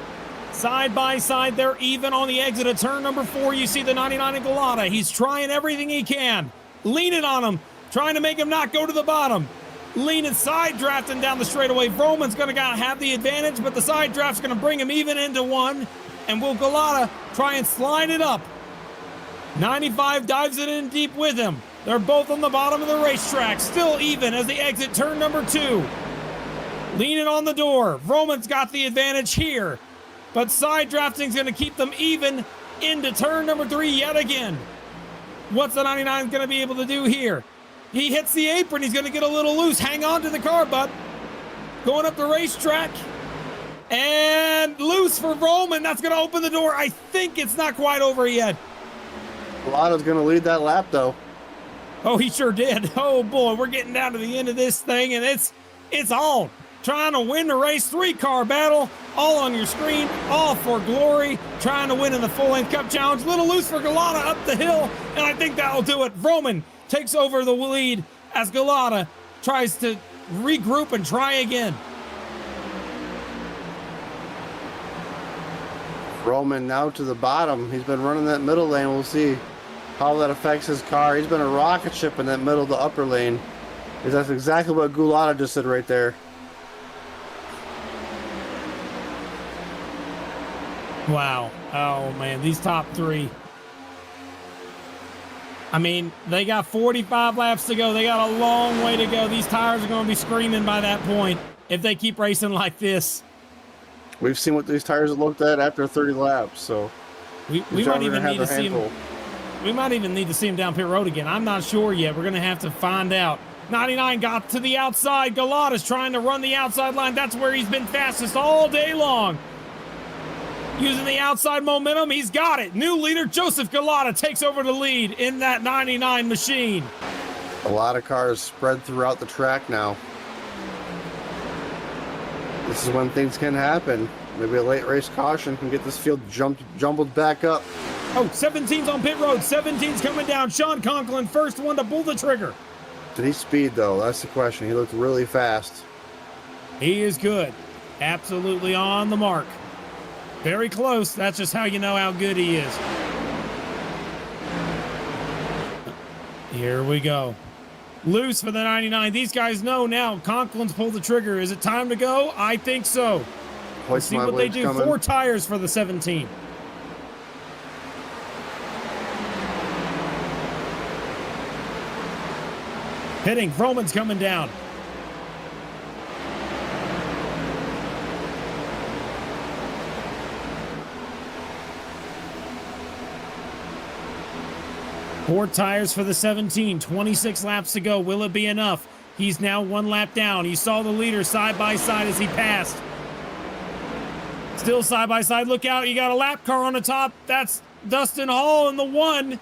Speaker 1: Side by side, they're even on the exit of turn number 4. You see the 99 and Galata. He's trying everything he can, leaning on him, trying to make him not go to the bottom. Leaning side drafting down the straightaway. Vroman's going to have the advantage, but the side draft's going to bring him even into one. And will Galata try and slide it up? 95 dives it in deep with him. They're both on the bottom of the racetrack, still even as they exit turn number 2. Leaning on the door. Vroman's got the advantage here, but side drafting's going to keep them even into turn number 3 yet again. What's the 99 going to be able to do here? He hits the apron. He's going to get a little loose. Hang on to the car, bud. Going up the racetrack. And loose for Vroman. That's going to open the door. I think it's not quite over yet.
Speaker 2: Galata's going to lead that lap, though.
Speaker 1: Oh, he sure did. Oh, boy. We're getting down to the end of this thing, and it's on. Trying to win the race. 3-car battle. All on your screen. All for glory. Trying to win in the full-length Cup Challenge. Little loose for Galata up the hill, and I think that'll do it. Vroman takes over the lead as Galata tries to regroup and try again.
Speaker 2: Vroman now to the bottom. He's been running that middle lane. We'll see how that affects his car. He's been a rocket ship in that middle to upper lane. That's exactly what Galata just said right there.
Speaker 1: Wow. Oh, man. These top 3. I mean, they got 45 laps to go. They got a long way to go. These tires are going to be screaming by that point if they keep racing like this.
Speaker 2: We've seen what these tires looked at after 30 laps, so
Speaker 1: we might even need to see them. We might even need to see him down pit road again. I'm not sure yet. We're going to have to find out. 99 got to the outside. Galata's trying to run the outside line. That's where he's been fastest all day long. Using the outside momentum, he's got it. New leader, Joseph Galata, takes over the lead in that 99 machine.
Speaker 2: A lot of cars spread throughout the track now. This is when things can happen. Maybe a late race caution can get this field jumbled back up.
Speaker 1: Oh, 17's on pit road. 17's coming down. Sean Conklin, first one to pull the trigger.
Speaker 2: Did he speed, though? That's the question. He looked really fast.
Speaker 1: He is good. Absolutely on the mark. Very close. That's just how you know how good he is. Here we go. Loose for the 99. These guys know now. Conklin's pulled the trigger. Is it time to go? I think so. Let's see what they do. Coming. 4 tires for the 17. Hitting. Vroman's coming down. Four tires for the 17, 26 laps to go. Will it be enough? He's now 1 lap down. He saw the leader side by side as he passed. Still side by side. Look out. You got a lap car on the top. That's Dustin Hall in the 1.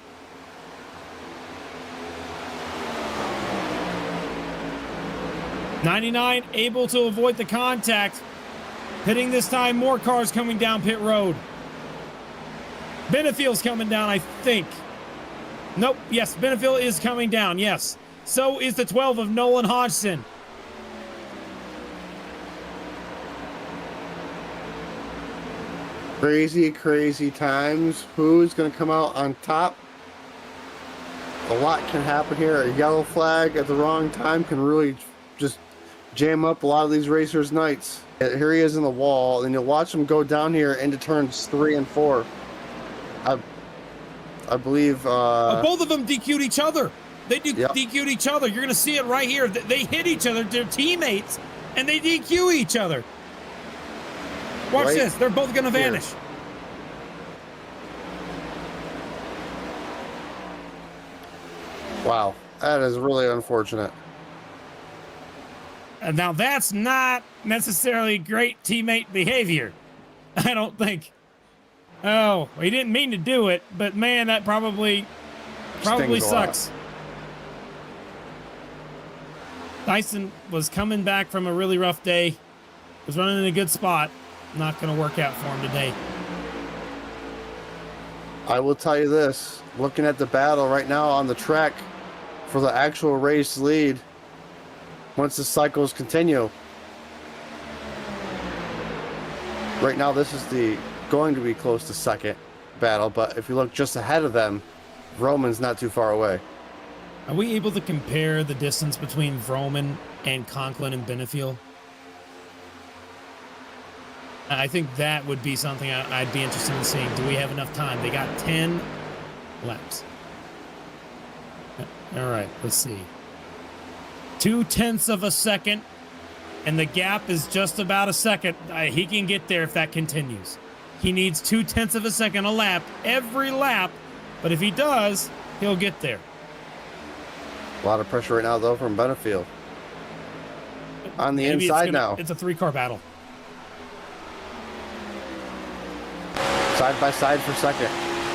Speaker 1: '99 able to avoid the contact. Hitting this time, more cars coming down pit road. Benefield's coming down, I think. Nope, yes, Benefield is coming down, yes. So is the 12 of Nolan Hodgson.
Speaker 2: Crazy, crazy times. Who's going to come out on top? A lot can happen here. A yellow flag at the wrong time can really just jam up a lot of these racers' nights. Here he is in the wall, and you'll watch him go down here into turns 3 and 4. I believe
Speaker 1: both of them DQ'd each other. They DQ'd each other. You're going to see it right here. They hit each other, their teammates, and they DQ each other. Watch this. They're both going to vanish.
Speaker 2: Wow. That is really unfortunate.
Speaker 1: Now, that's not necessarily great teammate behavior. I don't think. Oh, he didn't mean to do it, but man, that probably sucks. Dyson was coming back from a really rough day. Was running in a good spot. Not going to work out for him today.
Speaker 2: I will tell you this. Looking at the battle right now on the track for the actual race lead, once the cycles continue. Right now, this is going to be close to second battle, but if you look just ahead of them, Vroman's not too far away.
Speaker 1: Are we able to compare the distance between Vroman and Conklin and Benefield? I think that would be something I'd be interested in seeing. Do we have enough time? They got 10 laps. All right, let's see. 0.2 of a second, and the gap is just about a second. He can get there if that continues. He needs 0.2 of a second a lap, every lap, but if he does, he'll get there.
Speaker 2: A lot of pressure right now, though, from Benefield. On the inside now.
Speaker 1: It's a 3-car battle.
Speaker 2: Side by side for second,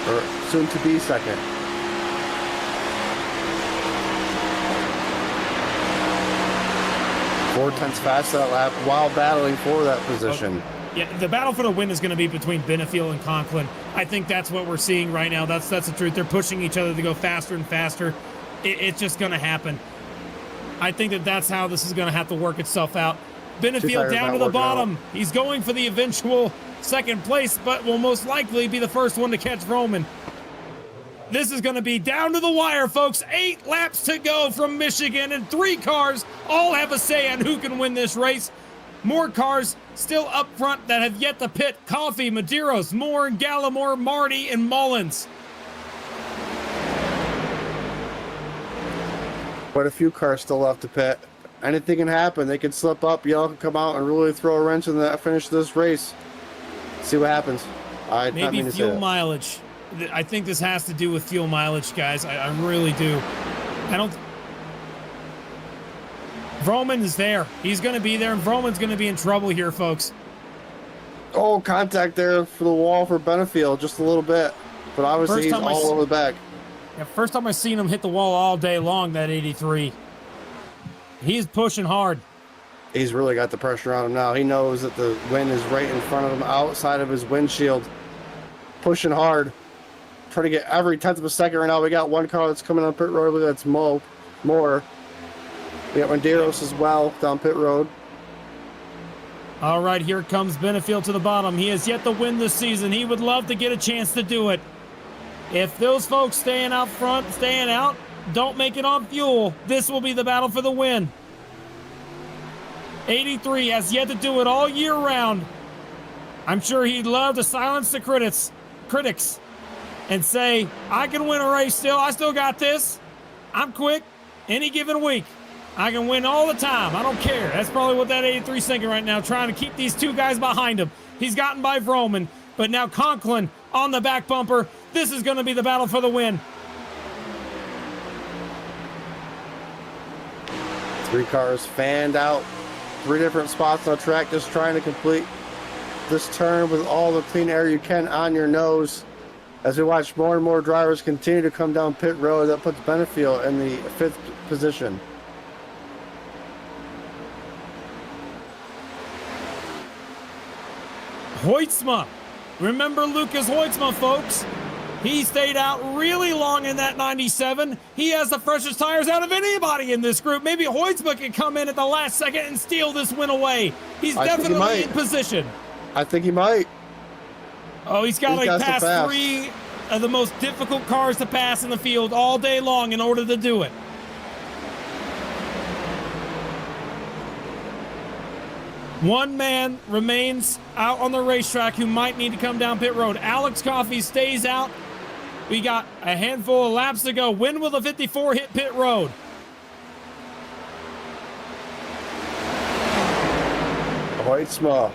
Speaker 2: or soon to be second. Four-tenths fast that lap while battling for that position.
Speaker 1: Okay. Yeah, the battle for the win is going to be between Benefield and Conklin. I think that's what we're seeing right now. That's the truth. They're pushing each other to go faster and faster. It's just going to happen. I think that's how this is going to have to work itself out. Benefield down to the bottom. He's going for the eventual second place, but will most likely be the first one to catch Roman. This is going to be down to the wire, folks. 8 laps to go from Michigan, and 3 cars all have a say on who can win this race. More cars still up front that have yet to pit. Coffee, Medeiros, Moore, Gallimore, Marty, and Mullins.
Speaker 2: Quite a few cars still left to pit. Anything can happen. They can slip up. Y'all can come out and really throw a wrench in the finish of this race. See what happens. I did not mean
Speaker 1: Maybe
Speaker 2: to say
Speaker 1: fuel
Speaker 2: that.
Speaker 1: mileage. I think this has to do with fuel mileage, guys. I really do. I don't. Vroman is there. He's going to be there, and Vroman's going to be in trouble here, folks.
Speaker 2: Oh, contact there for the wall for Benefield, just a little bit. But obviously he's all over the back.
Speaker 1: Yeah, first time I've seen him hit the wall all day long, that 83. He's pushing hard.
Speaker 2: He's really got the pressure on him now. He knows that the wind is right in front of him, outside of his windshield. Pushing hard. Trying to get every tenth of a second right now. We got one car that's coming on pit road. That's more. We got Renderos as well down pit road.
Speaker 1: All right, here comes Benefield to the bottom. He has yet to win this season. He would love to get a chance to do it. If those folks staying out front, staying out, don't make it on fuel, this will be the battle for the win. 83 has yet to do it all year round. I'm sure he'd love to silence the critics and say, I can win a race still. I still got this. I'm quick. Any given week, I can win all the time. I don't care. That's probably what that 83's thinking right now, trying to keep these two guys behind him. He's gotten by Vroman, but now Conklin on the back bumper. This is going to be the battle for the win.
Speaker 2: 3 cars fanned out. 3 different spots on the track, just trying to complete this turn with all the clean air you can on your nose. As we watch more and more drivers continue to come down pit road, that puts Benefield in the 5th position.
Speaker 1: Hoytsma. Remember Lucas Hoytsma, folks. He stayed out really long in that 97. He has the freshest tires out of anybody in this group. Maybe Hoytsma can come in at the last second and steal this win away. He's definitely in position.
Speaker 2: I think he might.
Speaker 1: Oh, he's got to pass 3 of the most difficult cars to pass in the field all day long in order to do it. One man remains out on the racetrack who might need to come down pit road. Alex Coffey stays out. We got a handful of laps to go. When will the 54 hit pit road?
Speaker 2: Hoytsma.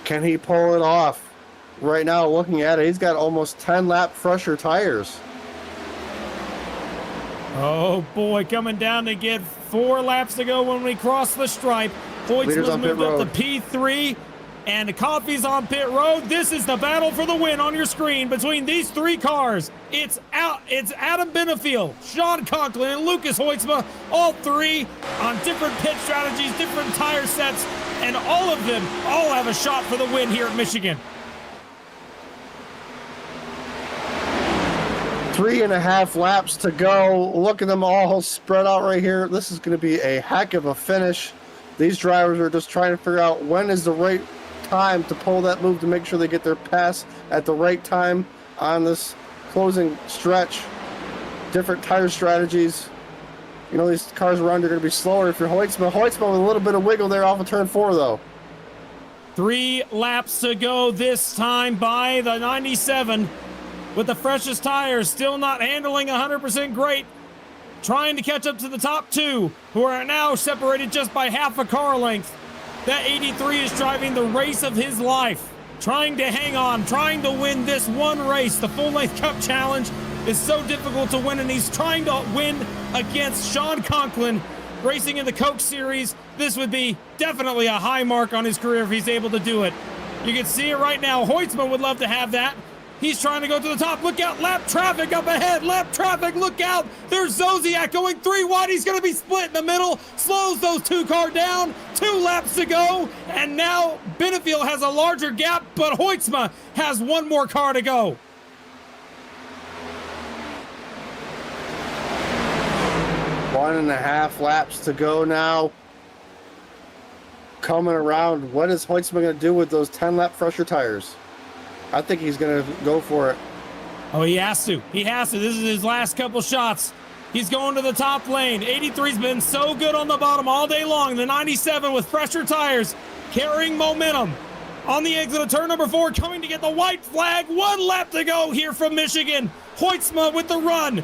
Speaker 2: Can he pull it off? Right now, looking at it, he's got almost 10 lap fresher tires.
Speaker 1: Oh boy, coming down to get 4 laps to go when we cross the stripe. Hoytsma's moved up to P3, and Coffey's on pit road. This is the battle for the win on your screen between these 3 cars. It's Adam Benefield, Sean Conklin, and Lucas Hoytsma, all 3 on different pit strategies, different tire sets, and all of them have a shot for the win here at Michigan.
Speaker 2: 3.5 laps to go. Look at them all spread out right here. This is going to be a heck of a finish. These drivers are just trying to figure out when is the right time to pull that move to make sure they get their pass at the right time on this closing stretch. Different tire strategies. You know, these cars around are going to be slower if you're Hoytsma. Hoytsma with a little bit of wiggle there off of turn 4, though.
Speaker 1: 3 laps to go this time by the 97. With the freshest tires, still not handling 100% great. Trying to catch up to the top 2, who are now separated just by half a car length. That 83 is driving the race of his life. Trying to hang on, trying to win this one race. The full-length cup challenge is so difficult to win, and he's trying to win against Sean Conklin. Racing in the Coke Series, this would be definitely a high mark on his career if he's able to do it. You can see it right now. Hoytsma would love to have that. He's trying to go to the top. Look out, lap traffic up ahead. Lap traffic, look out. There's Zodiac going 3 wide. He's going to be split in the middle. Slows those 2 cars down. 2 laps to go. And now Benefield has a larger gap, but Hoytsma has 1 more car to go.
Speaker 2: One and a half laps to go now. Coming around. What is Hoytsma going to do with those 10 lap fresher tires? I think he's going to go for it.
Speaker 1: Oh, he has to. He has to. This is his last couple shots. He's going to the top lane. 83's been so good on the bottom all day long. The 97 with fresher tires carrying momentum. On the exit of turn number 4, coming to get the white flag. 1 lap to go here from Michigan. Hoytsma with the run.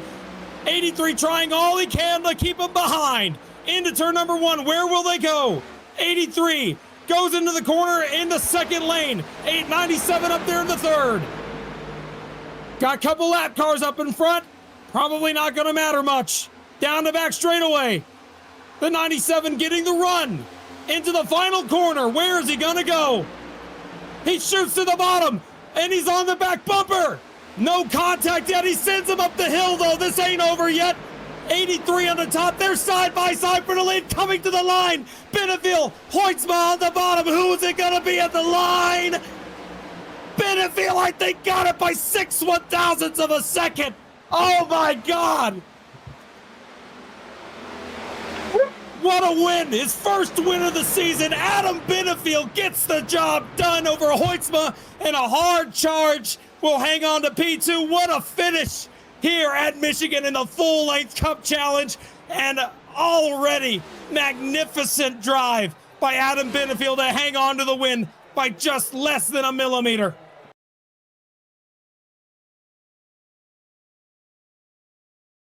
Speaker 1: 83 trying all he can to keep him behind. Into turn number 1. Where will they go? 83 goes into the corner in the second lane. 897 up there in the third. Got a couple lap cars up in front. Probably not going to matter much. Down the back straightaway. The 97 getting the run into the final corner. Where is he going to go? He shoots to the bottom, and he's on the back bumper. No contact yet. He sends him up the hill, though. This ain't over yet. 83 on the top. They're side by side for the lead. Coming to the line. Benefield, Hoytsma on the bottom. Who is it going to be at the line? Benefield, I think, got it by 6/1000ths of a second. Oh, my God. What a win. His first win of the season. Adam Benefield gets the job done over Hoytsma, and a hard charge will hang on to P2. What a finish here at Michigan in the full-length Cup Challenge, and already magnificent drive by Adam Benefield to hang on to the win by just less than a millimeter.